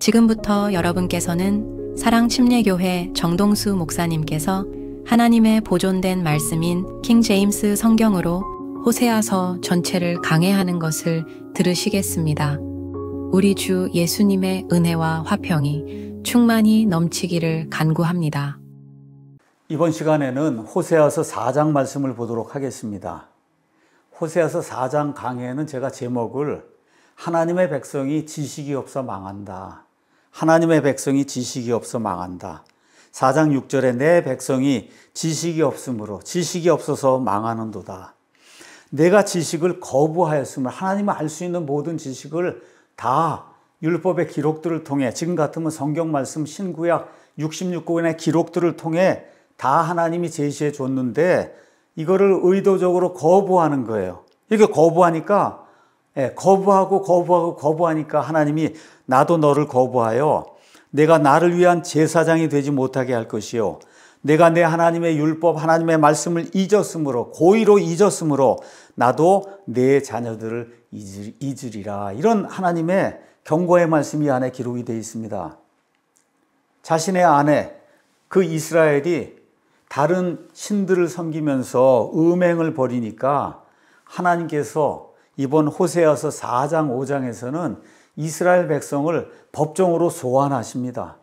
지금부터 여러분께서는 사랑침례교회 정동수 목사님께서 하나님의 보존된 말씀인 킹 제임스 성경으로 호세아서 전체를 강해하는 것을 들으시겠습니다. 우리 주 예수님의 은혜와 화평이 충만히 넘치기를 간구합니다. 이번 시간에는 호세아서 4장 말씀을 보도록 하겠습니다. 호세아서 4장 강해는 제가 제목을 하나님의 백성이 지식이 없어 망한다. 하나님의 백성이 지식이 없어 망한다. 4장 6절에 내 백성이 지식이 없으므로 지식이 없어서 망하는도다. 내가 지식을 거부하였으므로 하나님을 알 수 있는 모든 지식을 다 율법의 기록들을 통해 지금 같으면 성경 말씀 신구약 66권의 기록들을 통해 다 하나님이 제시해 줬는데 이거를 의도적으로 거부하는 거예요. 이렇게 거부하니까 거부하니까 하나님이 나도 너를 거부하여 내가 나를 위한 제사장이 되지 못하게 할 것이요 내가 내 하나님의 율법 하나님의 말씀을 잊었으므로 고의로 잊었으므로 나도 내 자녀들을 잊으리라. 이런 하나님의 경고의 말씀이 이 안에 기록이 되어 있습니다. 자신의 아내 그 이스라엘이 다른 신들을 섬기면서 음행을 벌이니까 하나님께서 이번 호세아서 4장 5장에서는 이스라엘 백성을 법정으로 소환하십니다.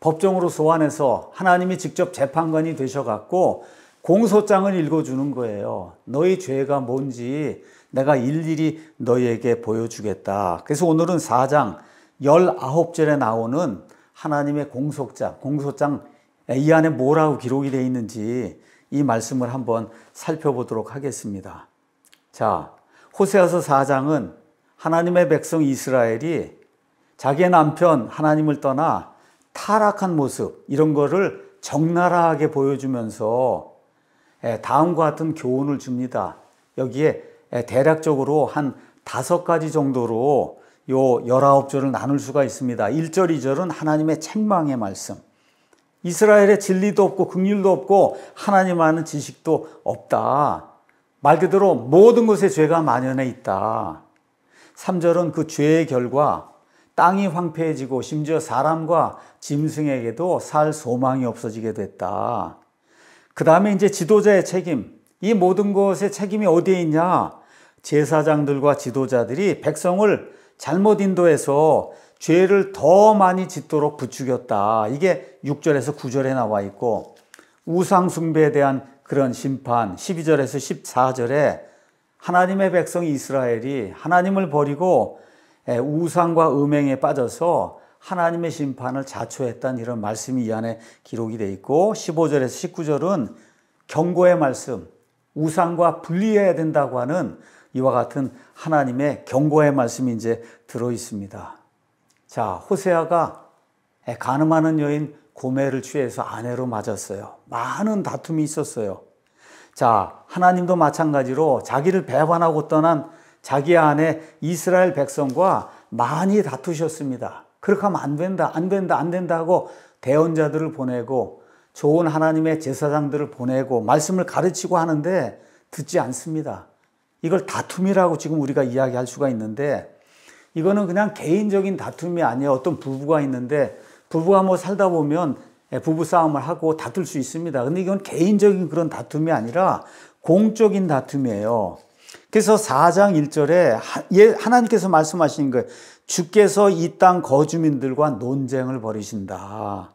법정으로 소환해서 하나님이 직접 재판관이 되셔갖고 공소장을 읽어주는 거예요. 너희 죄가 뭔지 내가 일일이 너희에게 보여주겠다. 그래서 오늘은 4장 19절에 나오는 하나님의 공소장 이 안에 뭐라고 기록이 되어 있는지 이 말씀을 한번 살펴보도록 하겠습니다. 자, 호세아서 4장은 하나님의 백성 이스라엘이 자기의 남편 하나님을 떠나 타락한 모습 이런 거를 적나라하게 보여주면서 다음과 같은 교훈을 줍니다. 여기에 대략적으로 한 5가지 정도로 요 19절을 나눌 수가 있습니다. 1절, 2절은 하나님의 책망의 말씀. 이스라엘에 진리도 없고 긍휼도 없고 하나님 아는 지식도 없다. 말 그대로 모든 것에 죄가 만연해 있다. 3절은 그 죄의 결과 땅이 황폐해지고 심지어 사람과 짐승에게도 살 소망이 없어지게 됐다. 그 다음에 이제 지도자의 책임. 이 모든 것의 책임이 어디에 있냐? 제사장들과 지도자들이 백성을 잘못 인도해서 죄를 더 많이 짓도록 부추겼다. 이게 6절에서 9절에 나와 있고 우상 숭배에 대한 그런 심판 12절에서 14절에 하나님의 백성 이스라엘이 하나님을 버리고 우상과 음행에 빠져서 하나님의 심판을 자초했다는 이런 말씀이 이 안에 기록이 되어 있고 15절에서 19절은 경고의 말씀, 우상과 분리해야 된다고 하는 이와 같은 하나님의 경고의 말씀이 이제 들어 있습니다. 자, 호세아가 간음하는 여인 고멜을 취해서 아내로 맞았어요. 많은 다툼이 있었어요. 자, 하나님도 마찬가지로 자기를 배반하고 떠난 자기 아내 이스라엘 백성과 많이 다투셨습니다. 그렇게 하면 안 된다 하고 대언자들을 보내고 좋은 하나님의 제사장들을 보내고 말씀을 가르치고 하는데 듣지 않습니다. 이걸 다툼이라고 지금 우리가 이야기할 수가 있는데 이거는 그냥 개인적인 다툼이 아니에요. 어떤 부부가 있는데 부부가 뭐 살다 보면 부부싸움을 하고 다툴 수 있습니다. 근데 이건 개인적인 그런 다툼이 아니라 공적인 다툼이에요. 그래서 4장 1절에 하나님께서 말씀하시는 거예요. 주께서 이 땅 거주민들과 논쟁을 벌이신다.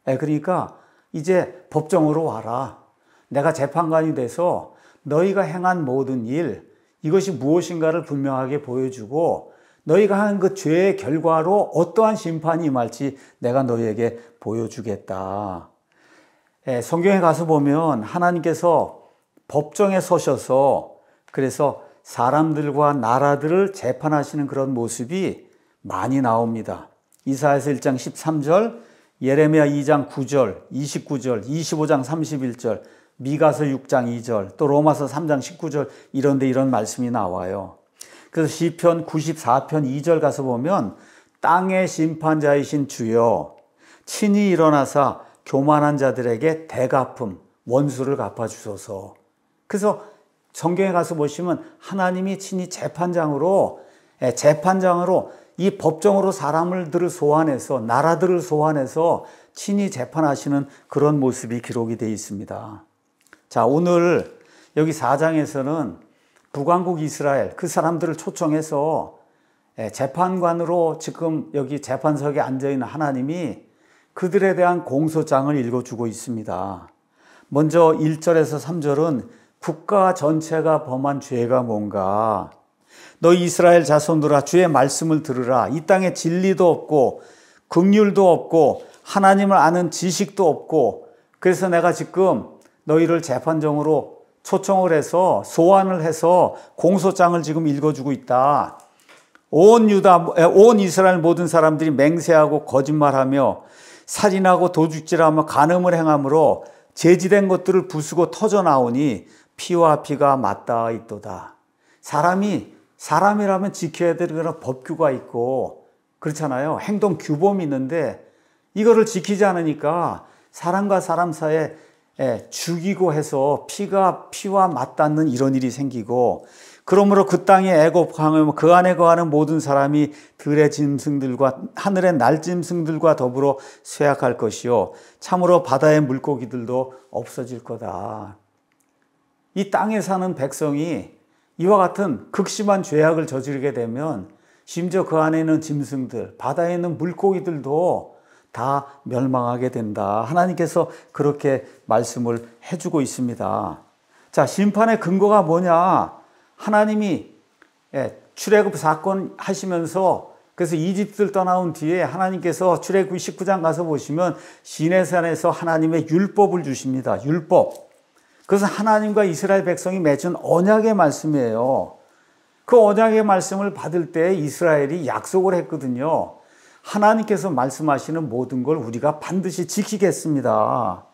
그러니까 이제 법정으로 와라. 내가 재판관이 돼서 너희가 행한 모든 일, 이것이 무엇인가를 분명하게 보여주고 너희가 한 그 죄의 결과로 어떠한 심판이 임할지 내가 너희에게 보여주겠다. 성경에 가서 보면 하나님께서 법정에 서셔서 그래서 사람들과 나라들을 재판하시는 그런 모습이 많이 나옵니다. 이사야서 1장 13절, 예레미야 2장 9절, 29절, 25장 31절, 미가서 6장 2절, 또 로마서 3장 19절 이런 데 이런 말씀이 나와요. 그래서 시편 94편 2절 가서 보면 땅의 심판자이신 주여 친히 일어나사 교만한 자들에게 대갚음 원수를 갚아주소서. 그래서 성경에 가서 보시면 하나님이 친히 재판장으로 이 법정으로 사람들을 소환해서 나라들을 소환해서 친히 재판하시는 그런 모습이 기록이 되어 있습니다. 자, 오늘 여기 4장에서는 북왕국 이스라엘 그 사람들을 초청해서 재판관으로 지금 여기 재판석에 앉아있는 하나님이 그들에 대한 공소장을 읽어주고 있습니다. 먼저 1절에서 3절은 국가 전체가 범한 죄가 뭔가, 너 이스라엘 자손들아 주의 말씀을 들으라. 이 땅에 진리도 없고 긍휼도 없고 하나님을 아는 지식도 없고, 그래서 내가 지금 너희를 재판정으로 초청을 해서 소환을 해서 공소장을 지금 읽어주고 있다. 온 이스라엘 모든 사람들이 맹세하고 거짓말하며 살인하고 도둑질하며 간음을 행함으로 제지된 것들을 부수고 터져 나오니 피와 피가 맞닿아 있도다. 사람이라면 지켜야 될 그런 법규가 있고 그렇잖아요. 행동 규범이 있는데 이거를 지키지 않으니까 사람과 사람 사이에 죽이고 해서 피와 맞닿는 이런 일이 생기고, 그러므로 그 땅에 애곡하며 그 안에 거하는 모든 사람이 들의 짐승들과 하늘의 날짐승들과 더불어 쇠약할 것이요 참으로 바다의 물고기들도 없어질 거다. 이 땅에 사는 백성이 이와 같은 극심한 죄악을 저지르게 되면 심지어 그 안에 있는 짐승들, 바다에 있는 물고기들도 다 멸망하게 된다. 하나님께서 그렇게 말씀을 해주고 있습니다. 자, 심판의 근거가 뭐냐? 하나님이 출애굽 사건 하시면서, 그래서 이집트를 떠나온 뒤에 하나님께서 출애굽 19장 가서 보시면 시내산에서 하나님의 율법을 주십니다. 율법. 그래서 하나님과 이스라엘 백성이 맺은 언약의 말씀이에요. 그 언약의 말씀을 받을 때 이스라엘이 약속을 했거든요. 하나님께서 말씀하시는 모든 걸 우리가 반드시 지키겠습니다.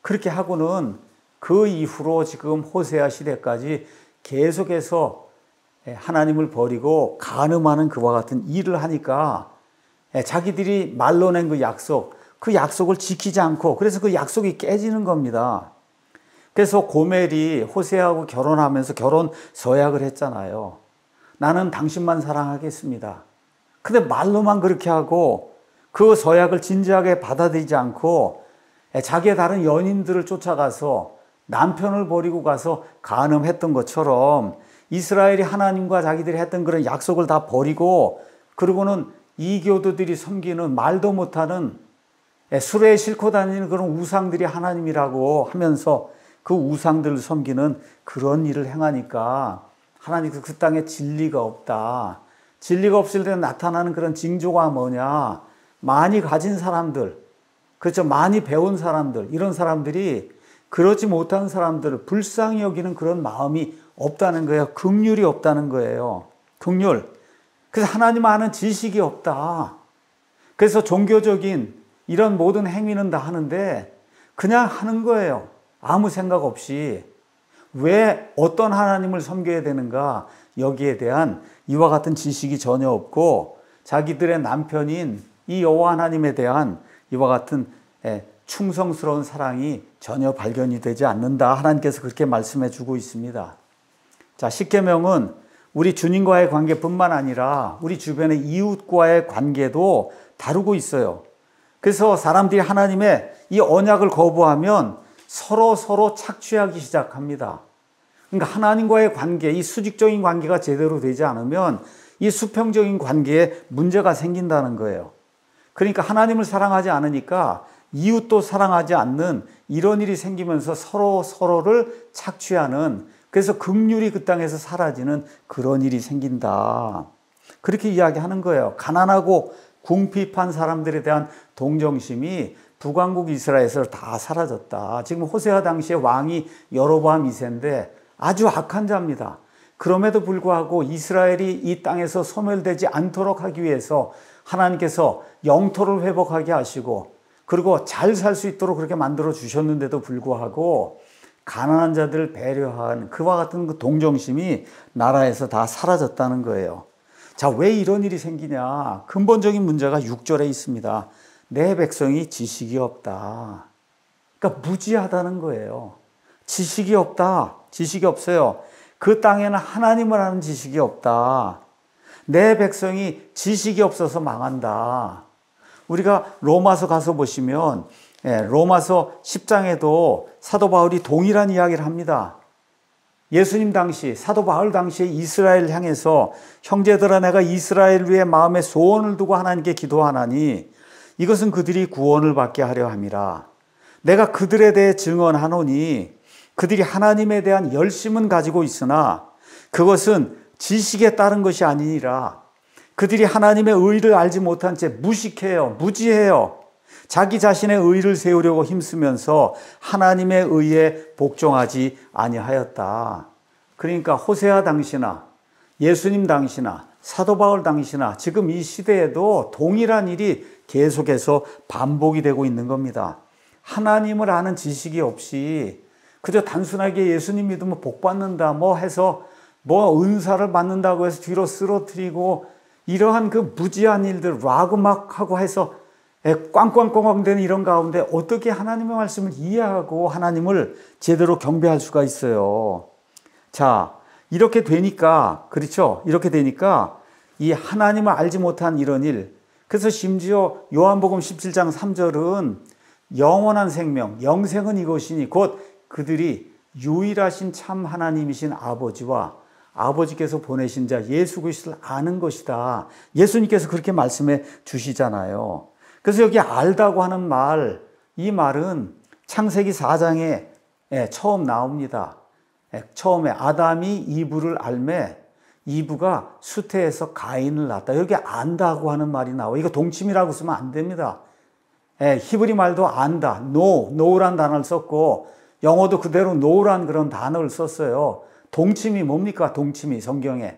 그렇게 하고는 그 이후로 지금 호세아 시대까지 계속해서 하나님을 버리고 간음하는 그와 같은 일을 하니까 자기들이 말로 낸 그 약속을 지키지 않고, 그래서 그 약속이 깨지는 겁니다. 그래서 고멜이 호세아하고 결혼하면서 결혼 서약을 했잖아요. 나는 당신만 사랑하겠습니다. 근데 말로만 그렇게 하고 그 서약을 진지하게 받아들이지 않고 자기의 다른 연인들을 쫓아가서 남편을 버리고 가서 간음했던 것처럼 이스라엘이 하나님과 자기들이 했던 그런 약속을 다 버리고, 그리고는 이교도들이 섬기는 말도 못하는 수레에 싣고 다니는 그런 우상들이 하나님이라고 하면서 그 우상들을 섬기는 그런 일을 행하니까 하나님께서 그 땅에 진리가 없다. 진리가 없을 때 나타나는 그런 징조가 뭐냐? 많이 가진 사람들, 그렇죠? 많이 배운 사람들, 이런 사람들이 그렇지 못한 사람들을 불쌍히 여기는 그런 마음이 없다는 거예요. 긍휼이 없다는 거예요. 긍휼. 그래서 하나님 아는 지식이 없다. 그래서 종교적인 이런 모든 행위는 다 하는데 그냥 하는 거예요. 아무 생각 없이. 왜 어떤 하나님을 섬겨야 되는가? 여기에 대한 이와 같은 지식이 전혀 없고, 자기들의 남편인 이 여호와 하나님에 대한 이와 같은 충성스러운 사랑이 전혀 발견이 되지 않는다. 하나님께서 그렇게 말씀해 주고 있습니다. 자, 십계명은 우리 주님과의 관계뿐만 아니라 우리 주변의 이웃과의 관계도 다루고 있어요. 그래서 사람들이 하나님의 이 언약을 거부하면 서로 착취하기 시작합니다. 그러니까 하나님과의 관계, 이 수직적인 관계가 제대로 되지 않으면 이 수평적인 관계에 문제가 생긴다는 거예요. 그러니까 하나님을 사랑하지 않으니까 이웃도 사랑하지 않는 이런 일이 생기면서 서로를 착취하는, 그래서 긍휼이 그 땅에서 사라지는 그런 일이 생긴다. 그렇게 이야기하는 거예요. 가난하고 궁핍한 사람들에 대한 동정심이 북왕국 이스라엘에서 다 사라졌다. 지금 호세아 당시에 왕이 여로보암 2세인데 아주 악한 자입니다. 그럼에도 불구하고 이스라엘이 이 땅에서 소멸되지 않도록 하기 위해서 하나님께서 영토를 회복하게 하시고, 그리고 잘 살 수 있도록 그렇게 만들어 주셨는데도 불구하고 가난한 자들을 배려한 그와 같은 그 동정심이 나라에서 다 사라졌다는 거예요. 자, 왜 이런 일이 생기냐? 근본적인 문제가 6절에 있습니다. 내 백성이 지식이 없다. 그러니까 무지하다는 거예요. 지식이 없다. 지식이 없어요. 그 땅에는 하나님을 아는 지식이 없다. 내 백성이 지식이 없어서 망한다. 우리가 로마서 가서 보시면 로마서 10장에도 사도 바울이 동일한 이야기를 합니다. 예수님 당시, 사도 바울 당시에 이스라엘을 향해서 형제들아 내가 이스라엘을 위해 마음에 소원을 두고 하나님께 기도하나니 이것은 그들이 구원을 받게 하려 함이라. 내가 그들에 대해 증언하노니 그들이 하나님에 대한 열심은 가지고 있으나 그것은 지식에 따른 것이 아니니라. 그들이 하나님의 의를 알지 못한 채 무식해요, 무지해요. 자기 자신의 의를 세우려고 힘쓰면서 하나님의 의에 복종하지 아니하였다. 그러니까 호세아 당시나 예수님 당시나 사도 바울 당시나 지금 이 시대에도 동일한 일이 계속해서 반복이 되고 있는 겁니다. 하나님을 아는 지식이 없이 그저 단순하게 예수님 믿으면 복 받는다 해서 은사를 받는다고 해서 뒤로 쓰러뜨리고 이러한 그 무지한 일들 락음악하고 해서 꽝꽝꽝꽝 되는 이런 가운데 어떻게 하나님의 말씀을 이해하고 하나님을 제대로 경배할 수가 있어요. 자, 이렇게 되니까, 그렇죠? 이렇게 되니까 이 하나님을 알지 못한 이런 일, 그래서 심지어 요한복음 17장 3절은 영원한 생명, 영생은 이것이니 곧 그들이 유일하신 참 하나님이신 아버지와 아버지께서 보내신 자 예수 그리스도를 아는 것이다. 예수님께서 그렇게 말씀해 주시잖아요. 그래서 여기 알다고 하는 말, 이 말은 창세기 4장에 처음 나옵니다. 처음에 아담이 이브를 알매 이브가 수태에서 가인을 낳았다. 여기 안다고 하는 말이 나와요. 이거 동침이라고 쓰면 안 됩니다. 히브리 말도 안다, know란 단어를 썼고 영어도 그대로 know란 그런 단어를 썼어요. 동침이 뭡니까? 동침이 성경에.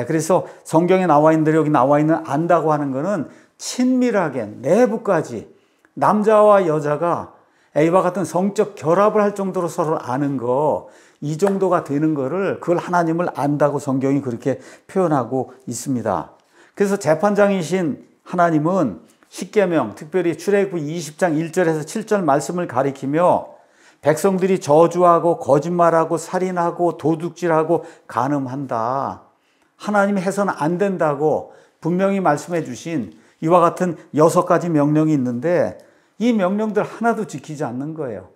그래서 성경에 나와 있는 대로 여기 나와 있는 안다고 하는 거는 친밀하게 내부까지 남자와 여자가 이와 같은 성적 결합을 할 정도로 서로 아는 거, 이 정도가 되는 거를 그걸 하나님을 안다고 성경이 그렇게 표현하고 있습니다. 그래서 재판장이신 하나님은 십계명, 특별히 출애굽기 20장 1절에서 7절 말씀을 가리키며 백성들이 저주하고 거짓말하고 살인하고 도둑질하고 간음한다. 하나님이 해서는 안 된다고 분명히 말씀해 주신 이와 같은 6가지 명령이 있는데 이 명령들 하나도 지키지 않는 거예요.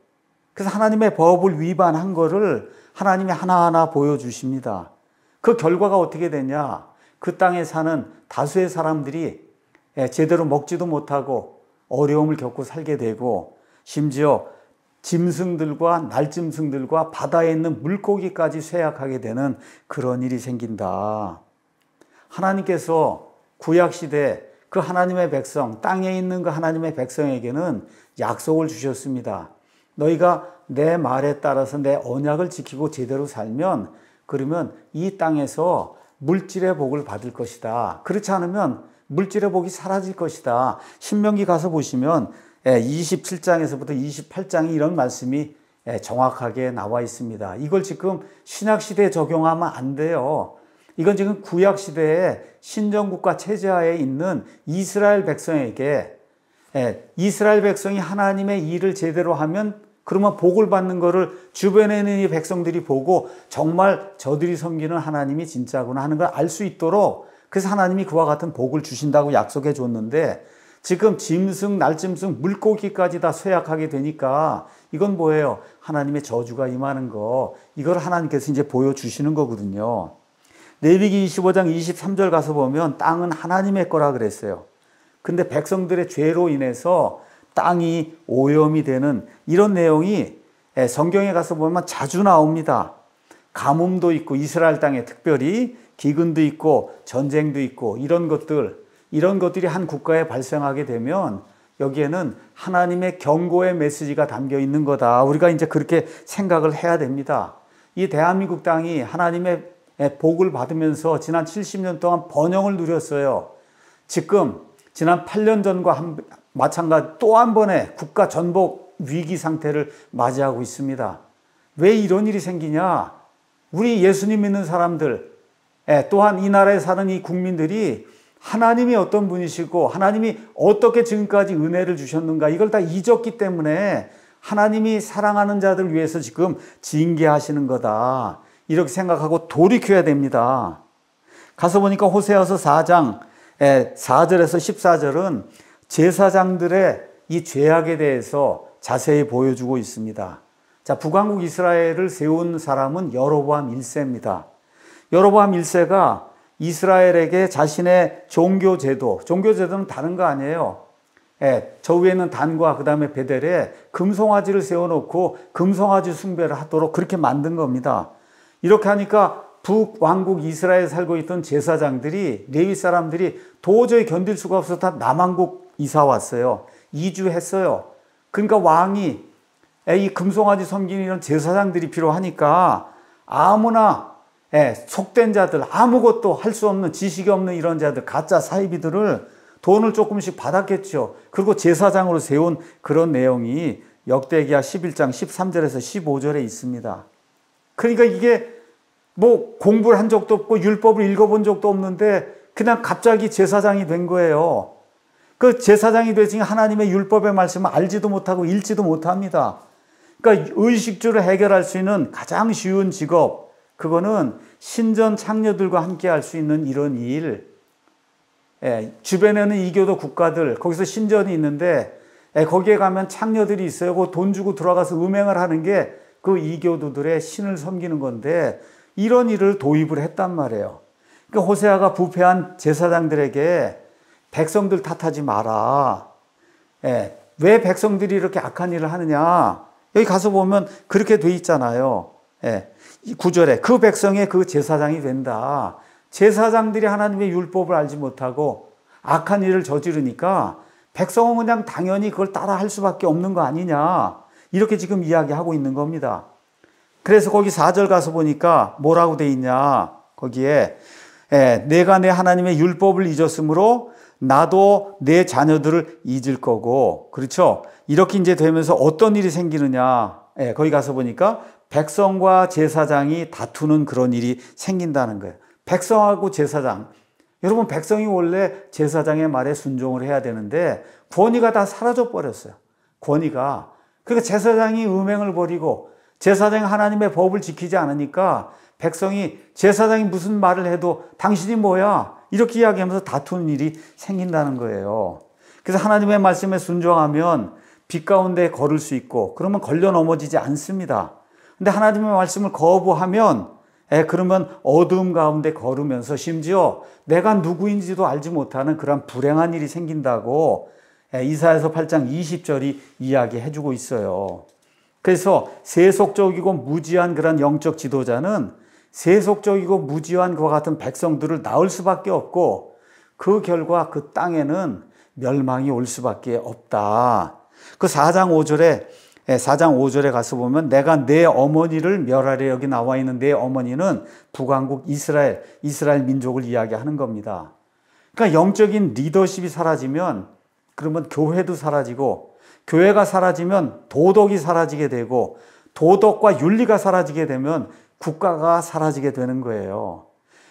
그래서 하나님의 법을 위반한 거를 하나님이 하나하나 보여주십니다. 그 결과가 어떻게 되냐? 그 땅에 사는 다수의 사람들이 제대로 먹지도 못하고 어려움을 겪고 살게 되고 심지어 짐승들과 날짐승들과 바다에 있는 물고기까지 쇠약하게 되는 그런 일이 생긴다. 하나님께서 구약시대 그 하나님의 백성, 땅에 있는 그 하나님의 백성에게는 약속을 주셨습니다. 너희가 내 말에 따라서 내 언약을 지키고 제대로 살면 그러면 이 땅에서 물질의 복을 받을 것이다. 그렇지 않으면 물질의 복이 사라질 것이다. 신명기 가서 보시면 27장에서부터 28장이 이런 말씀이 정확하게 나와 있습니다. 이걸 지금 신약시대에 적용하면 안 돼요. 이건 지금 구약시대에 신정국가 체제하에 있는 이스라엘 백성에게 이스라엘 백성이 하나님의 일을 제대로 하면 그러면 복을 받는 거를 주변에 있는 이 백성들이 보고 정말 저들이 섬기는 하나님이 진짜구나 하는 걸 알 수 있도록 그래서 하나님이 그와 같은 복을 주신다고 약속해 줬는데 지금 짐승, 날짐승, 물고기까지 다 쇠약하게 되니까 이건 뭐예요? 하나님의 저주가 임하는 거. 이걸 하나님께서 이제 보여주시는 거거든요. 레위기 25장 23절 가서 보면 땅은 하나님의 거라 그랬어요. 근데 백성들의 죄로 인해서 땅이 오염이 되는 이런 내용이 성경에 가서 보면 자주 나옵니다. 가뭄도 있고 이스라엘 땅에 특별히 기근도 있고 전쟁도 있고 이런 것들이 한 국가에 발생하게 되면 여기에는 하나님의 경고의 메시지가 담겨 있는 거다. 우리가 이제 그렇게 생각을 해야 됩니다. 이 대한민국 땅이 하나님의 복을 받으면서 지난 70년 동안 번영을 누렸어요. 지금 지난 8년 전과 마찬가지 또 한 번의 국가 전복 위기 상태를 맞이하고 있습니다. 왜 이런 일이 생기냐? 우리 예수님 믿는 사람들, 또한 이 나라에 사는 이 국민들이 하나님이 어떤 분이시고 하나님이 어떻게 지금까지 은혜를 주셨는가 이걸 다 잊었기 때문에 하나님이 사랑하는 자들 위해서 지금 징계하시는 거다. 이렇게 생각하고 돌이켜야 됩니다. 가서 보니까 호세아서 4장 4절에서 14절은 제사장들의 이 죄악에 대해서 자세히 보여주고 있습니다. 자, 북왕국 이스라엘을 세운 사람은 여로보암 1세입니다. 여로보암 1세가 이스라엘에게 자신의 종교제도는 다른 거 아니에요. 저 위에는 단과 그 다음에 베델에 금송아지를 세워놓고 금송아지 숭배를 하도록 그렇게 만든 겁니다. 이렇게 하니까 북왕국 이스라엘에 살고 있던 제사장들이, 레위 사람들이 도저히 견딜 수가 없어서 다 남왕국 이사 왔어요. 이주했어요. 그러니까 왕이 이 금송아지 섬기는 이런 제사장들이 필요하니까 아무나 속된 자들, 아무것도 할 수 없는, 지식이 없는 이런 자들, 가짜 사이비들을 돈을 조금씩 받았겠죠. 그리고 제사장으로 세운 그런 내용이 역대기야 11장 13절에서 15절에 있습니다. 그러니까 이게 뭐 공부를 한 적도 없고 율법을 읽어본 적도 없는데 그냥 갑자기 제사장이 된 거예요. 그 제사장이 되지 하나님의 율법의 말씀을 알지도 못하고 읽지도 못합니다. 그러니까 의식주를 해결할 수 있는 가장 쉬운 직업, 그거는 신전 창녀들과 함께 할 수 있는 이런 일. 주변에는 이교도 국가들, 거기서 신전이 있는데 거기에 가면 창녀들이 있어요. 그 돈 주고 들어가서 음행을 하는 게 그 이교도들의 신을 섬기는 건데 이런 일을 도입을 했단 말이에요. 그러니까 호세아가 부패한 제사장들에게 백성들 탓하지 마라. 왜 백성들이 이렇게 악한 일을 하느냐. 여기 가서 보면 그렇게 돼 있잖아요. 9절에 그 백성의 그 제사장이 된다. 제사장들이 하나님의 율법을 알지 못하고 악한 일을 저지르니까 백성은 그냥 당연히 그걸 따라 할 수밖에 없는 거 아니냐. 이렇게 지금 이야기하고 있는 겁니다. 그래서 거기 4절 가서 보니까 뭐라고 돼 있냐. 거기에 내가 내 하나님의 율법을 잊었으므로 나도 내 자녀들을 잊을 거고. 그렇죠? 이렇게 이제 되면서 어떤 일이 생기느냐. 거기 가서 보니까 백성과 제사장이 다투는 그런 일이 생긴다는 거예요. 백성하고 제사장. 여러분, 백성이 원래 제사장의 말에 순종을 해야 되는데 권위가 다 사라져 버렸어요. 권위가. 그러니까 제사장이 음행을 벌이고 제사장이 하나님의 법을 지키지 않으니까 백성이 제사장이 무슨 말을 해도 당신이 뭐야? 이렇게 이야기하면서 다투는 일이 생긴다는 거예요. 그래서 하나님의 말씀에 순종하면 빛 가운데 걸을 수 있고 그러면 걸려 넘어지지 않습니다. 근데 하나님의 말씀을 거부하면 그러면 어두움 가운데 걸으면서 심지어 내가 누구인지도 알지 못하는 그런 불행한 일이 생긴다고 이사야서 8장 20절이 이야기해주고 있어요. 그래서 세속적이고 무지한 그런 영적 지도자는 세속적이고 무지한 그와 같은 백성들을 낳을 수밖에 없고 그 결과 그 땅에는 멸망이 올 수밖에 없다. 그 4장 5절에 가서 보면 내가 내 어머니를 멸하려, 여기 나와 있는 내 어머니는 북왕국 이스라엘 민족을 이야기하는 겁니다. 그러니까 영적인 리더십이 사라지면 그러면 교회도 사라지고 교회가 사라지면 도덕이 사라지게 되고 도덕과 윤리가 사라지게 되면 국가가 사라지게 되는 거예요.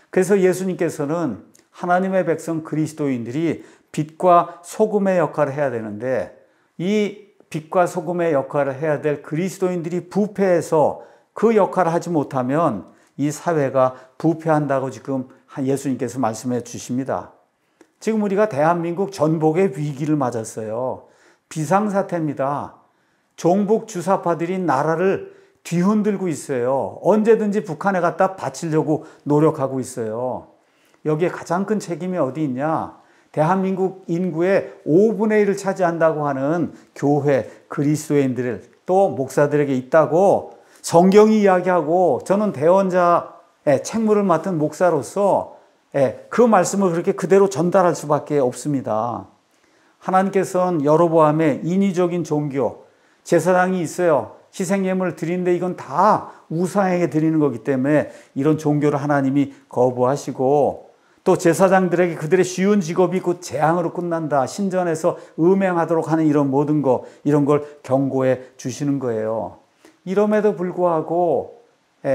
그래서 예수님께서는 하나님의 백성 그리스도인들이 빛과 소금의 역할을 해야 되는데 이 빛과 소금의 역할을 해야 될 그리스도인들이 부패해서 그 역할을 하지 못하면 이 사회가 부패한다고 지금 예수님께서 말씀해 주십니다. 지금 우리가 대한민국 전복의 위기를 맞았어요. 비상사태입니다. 종북 주사파들이 나라를 뒤흔들고 있어요. 언제든지 북한에 갖다 바치려고 노력하고 있어요. 여기에 가장 큰 책임이 어디 있냐? 대한민국 인구의 5분의 1을 차지한다고 하는 교회, 그리스도인들, 또 목사들에게 있다고 성경이 이야기하고 저는 대언자의 책무를 맡은 목사로서 그 말씀을 그렇게 그대로 전달할 수밖에 없습니다. 하나님께서는 여로보암의 인위적인 종교, 제사장이 있어요. 희생예물을 드리는데 이건 다 우상에게 드리는 거기 때문에 이런 종교를 하나님이 거부하시고 또 제사장들에게 그들의 쉬운 직업이 곧 재앙으로 끝난다. 신전에서 음행하도록 하는 이런 모든 거, 이런 걸 경고해 주시는 거예요. 이럼에도 불구하고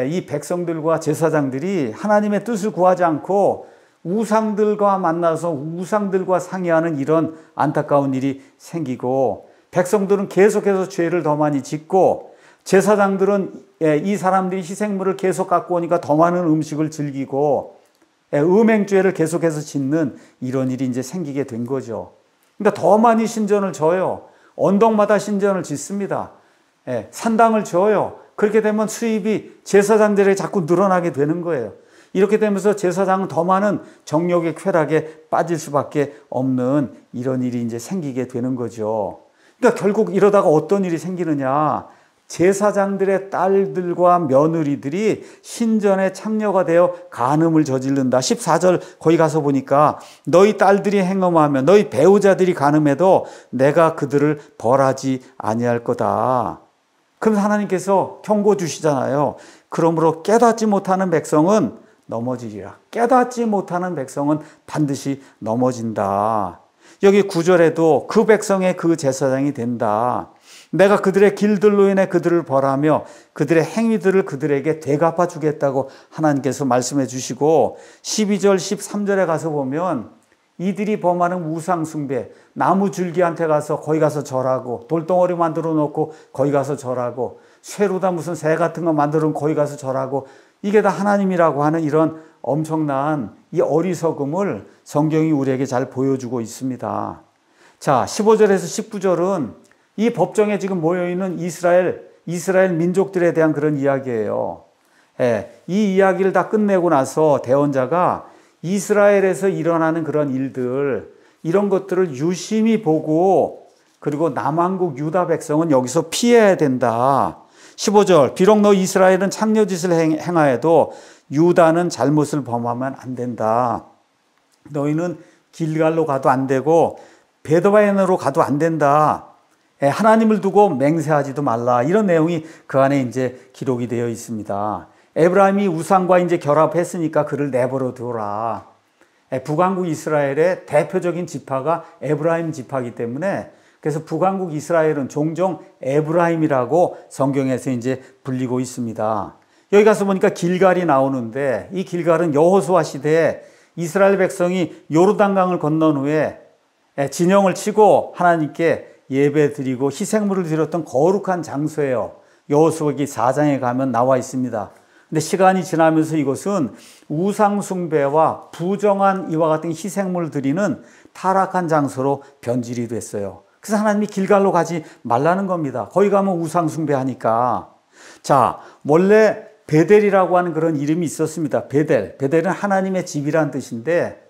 이 백성들과 제사장들이 하나님의 뜻을 구하지 않고 우상들과 만나서 우상들과 상의하는 이런 안타까운 일이 생기고 백성들은 계속해서 죄를 더 많이 짓고 제사장들은 이 사람들이 희생물을 계속 갖고 오니까 더 많은 음식을 즐기고 음행죄를 계속해서 짓는 이런 일이 이제 생기게 된 거죠. 그러니까 더 많이 신전을 져요. 언덕마다 신전을 짓습니다. 산당을 져요. 그렇게 되면 수입이 제사장들에게 자꾸 늘어나게 되는 거예요. 이렇게 되면서 제사장은 더 많은 정욕의 쾌락에 빠질 수밖에 없는 이런 일이 이제 생기게 되는 거죠. 그러니까 결국 이러다가 어떤 일이 생기느냐. 제사장들의 딸들과 며느리들이 신전에 참여가 되어 간음을 저지른다. 14절 거기 가서 보니까 너희 딸들이 행음하며 너희 배우자들이 간음해도 내가 그들을 벌하지 아니할 거다. 그럼 하나님께서 경고 주시잖아요. 그러므로 깨닫지 못하는 백성은 넘어지리라. 깨닫지 못하는 백성은 반드시 넘어진다. 여기 9절에도 그 백성의 그 제사장이 된다. 내가 그들의 길들로 인해 그들을 벌하며 그들의 행위들을 그들에게 되갚아 주겠다고 하나님께서 말씀해 주시고 12절 13절에 가서 보면 이들이 범하는 우상숭배, 나무 줄기한테 가서 거기 가서 절하고 돌덩어리 만들어 놓고 거기 가서 절하고 쇠로다 무슨 새 같은 거 만들어 놓고 거기 가서 절하고 이게 다 하나님이라고 하는 이런 엄청난 이 어리석음을 성경이 우리에게 잘 보여주고 있습니다. 자, 15절에서 19절은 이 법정에 지금 모여있는 이스라엘 민족들에 대한 그런 이야기예요. 이 이야기를 다 끝내고 나서 대언자가 이스라엘에서 일어나는 그런 일들, 이런 것들을 유심히 보고 그리고 남왕국 유다 백성은 여기서 피해야 된다. 15절, 비록 너 이스라엘은 창녀짓을 행하여도 유다는 잘못을 범하면 안 된다. 너희는 길갈로 가도 안 되고 베드바인으로 가도 안 된다. 하나님을 두고 맹세하지도 말라. 이런 내용이 그 안에 이제 기록이 되어 있습니다. 에브라임이 우상과 이제 결합했으니까 그를 내버려 두라. 북왕국 이스라엘의 대표적인 지파가 에브라임 지파이기 때문에 그래서 북왕국 이스라엘은 종종 에브라임이라고 성경에서 이제 불리고 있습니다. 여기 가서 보니까 길갈이 나오는데 이 길갈은 여호수아 시대에 이스라엘 백성이 요르단강을 건넌 후에 진영을 치고 하나님께 예배 드리고 희생물을 드렸던 거룩한 장소예요. 여호수아기 4장에 가면 나와 있습니다. 근데 시간이 지나면서 이것은 우상숭배와 부정한 이와 같은 희생물을 드리는 타락한 장소로 변질이 됐어요. 그래서 하나님이 길갈로 가지 말라는 겁니다. 거기 가면 우상숭배하니까. 자, 원래 베델이라고 하는 그런 이름이 있었습니다. 베델은 하나님의 집이란 뜻인데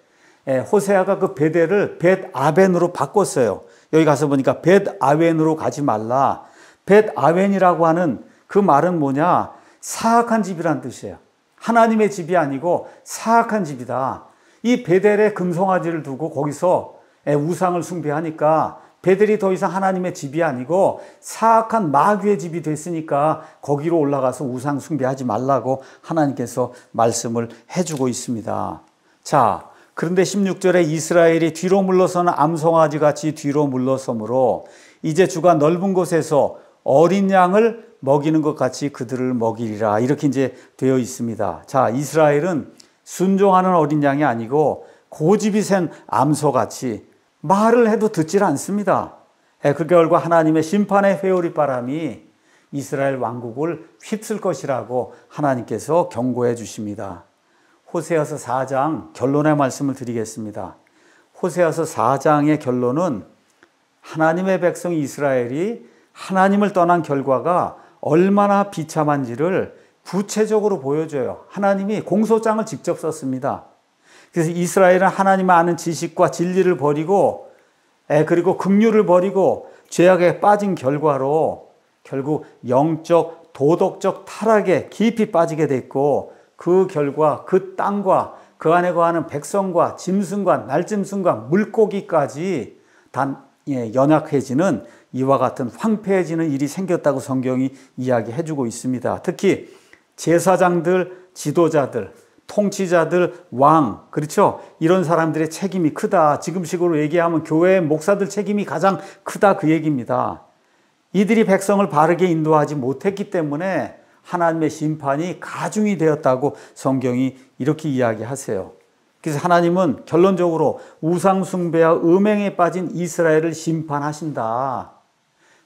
호세아가 그 베델을 벳아벤으로 바꿨어요. 여기 가서 보니까 벳아웬으로 가지 말라. 벳아웬이라고 하는 그 말은 뭐냐? 사악한 집이란 뜻이에요. 하나님의 집이 아니고 사악한 집이다. 이 베델에 금송아지를 두고 거기서 우상을 숭배하니까 베델이 더 이상 하나님의 집이 아니고 사악한 마귀의 집이 됐으니까 거기로 올라가서 우상 숭배하지 말라고 하나님께서 말씀을 해주고 있습니다. 자, 그런데 16절에 이스라엘이 뒤로 물러서는 암송아지 같이 뒤로 물러서므로 이제 주가 넓은 곳에서 어린 양을 먹이는 것 같이 그들을 먹이리라. 이렇게 이제 되어 있습니다. 자, 이스라엘은 순종하는 어린 양이 아니고 고집이 센 암소같이 말을 해도 듣질 않습니다. 그 결과 하나님의 심판의 회오리 바람이 이스라엘 왕국을 휩쓸 것이라고 하나님께서 경고해 주십니다. 호세아서 4장 결론의 말씀을 드리겠습니다. 호세아서 4장의 결론은 하나님의 백성 이스라엘이 하나님을 떠난 결과가 얼마나 비참한지를 구체적으로 보여줘요. 하나님이 공소장을 직접 썼습니다. 그래서 이스라엘은 하나님을 아는 지식과 진리를 버리고 그리고 긍휼을 버리고 죄악에 빠진 결과로 결국 영적 도덕적 타락에 깊이 빠지게 됐고 그 결과 그 땅과 그 안에 거하는 백성과 짐승과 날짐승과 물고기까지 다 연약해지는 이와 같은 황폐해지는 일이 생겼다고 성경이 이야기해주고 있습니다. 특히 제사장들, 지도자들, 통치자들, 왕, 그렇죠? 이런 사람들의 책임이 크다. 지금식으로 얘기하면 교회의 목사들 책임이 가장 크다 그 얘기입니다. 이들이 백성을 바르게 인도하지 못했기 때문에 하나님의 심판이 가중이 되었다고 성경이 이렇게 이야기하세요. 그래서 하나님은 결론적으로 우상숭배와 음행에 빠진 이스라엘을 심판하신다.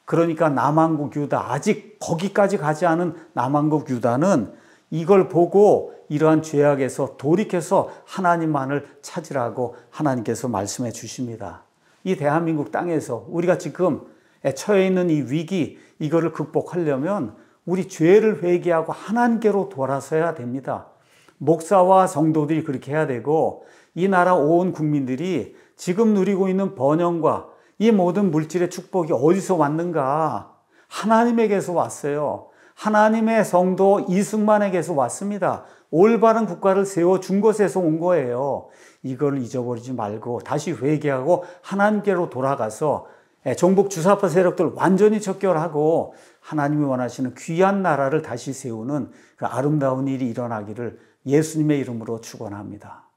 그러니까 남왕국 유다, 아직 거기까지 가지 않은 남왕국 유다는 이걸 보고 이러한 죄악에서 돌이켜서 하나님만을 찾으라고 하나님께서 말씀해 주십니다. 이 대한민국 땅에서 우리가 지금 처해 있는 이 위기, 이거를 극복하려면 우리 죄를 회개하고 하나님께로 돌아서야 됩니다. 목사와 성도들이 그렇게 해야 되고, 이 나라 온 국민들이 지금 누리고 있는 번영과 이 모든 물질의 축복이 어디서 왔는가? 하나님에게서 왔어요. 하나님의 성도 이승만에게서 왔습니다. 올바른 국가를 세워준 것에서 온 거예요. 이걸 잊어버리지 말고 다시 회개하고 하나님께로 돌아가서 종북 주사파 세력들 완전히 척결하고 하나님이 원하시는 귀한 나라를 다시 세우는 그 아름다운 일이 일어나기를 예수님의 이름으로 축원합니다.